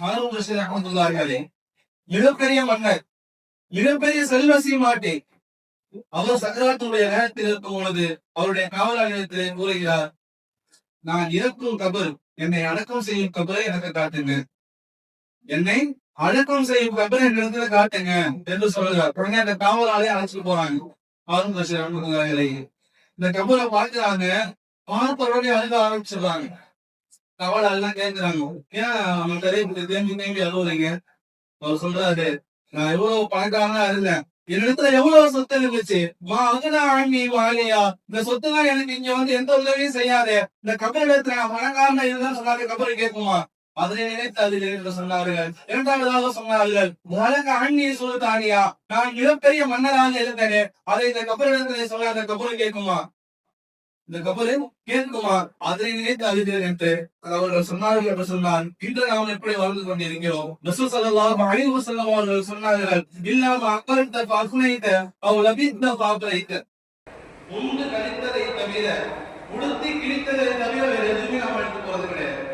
ஹாரூன் ரஷீத் ரஹ்மத்துல்லாஹி அலைஹி மிகப்பெரிய மன்னர், மிகப்பெரிய செல்வ சீமாட்டி. அவர் சக்கராத்துடைய நேரத்தில் இருக்கும் பொழுது அவருடைய காவலாளியத்தில் கூறுகிறார், நான் இறக்கும் கபர், என்னை அடக்கம் செய்யும் கபரை எனக்கு காட்டுங்க, என்னை அடக்கம் செய்யும் கபரை இடத்துல காட்டுங்க என்று சொல்லுகிறார். உடனே அந்த காவலாளியை அழைச்சிட்டு போறாங்க. ஹாரூன் ரஷீத் ரஹ்மத்துல்லாஹி அலைஹி இந்த கபரை பார்க்கிறாங்க, பார்ப்பவருடைய அழுக ஆரம்பிச்சிடுறாங்க. காவலாளெல்லாம் கேட்கிறாங்க, ஏன் அவங்க தேம்பி அழுவுறீங்க? அவர் சொல்றாரு, நான் எவ்வளவு பணக்காரனா இருந்தேன், என்னிடத்துல எவ்வளவு சொத்து இருந்துச்சு, வாலியா, இந்த சொத்து தான் எனக்கு இங்க வந்து எந்த உதவியும் செய்யாது, இந்த கபரிடத்துல நான் பணக்காரனா இருந்தா சொன்னாரு, கபரை கேட்குமா? அதனை நினைத்து அதில் என்று சொன்னார்கள். இரண்டாவதாக சொன்னார்கள், அண்ணி சுல்தானியா, நான் மிகப்பெரிய மன்னராக இருந்தேனே, அதை இந்த கபரிடத்துல சொன்ன அந்த கபரை கேட்குமா? இந்த கபரை கேட்குமா? அதனை நினைத்து அழுகிறேன் என்று அவர்கள் சொன்னார்கள் என்று சொன்னான். இன்று நாம் எப்படி வாழ்ந்து கொண்டிருக்கிறோம்? ரசூல் ஸல்லல்லாஹு அலைஹி வஸல்லம் அவர்கள் சொன்னார்கள், இல்லாம அக்கல்த ஃபஅஃனைத அவ் லபித்த ஃபஅபரைத, உண்டு கழித்ததை தவிர, உடுத்தி கிழித்ததை தவிர வேறு எதுவுமே நாம் எடுத்து போறது கிடையாது.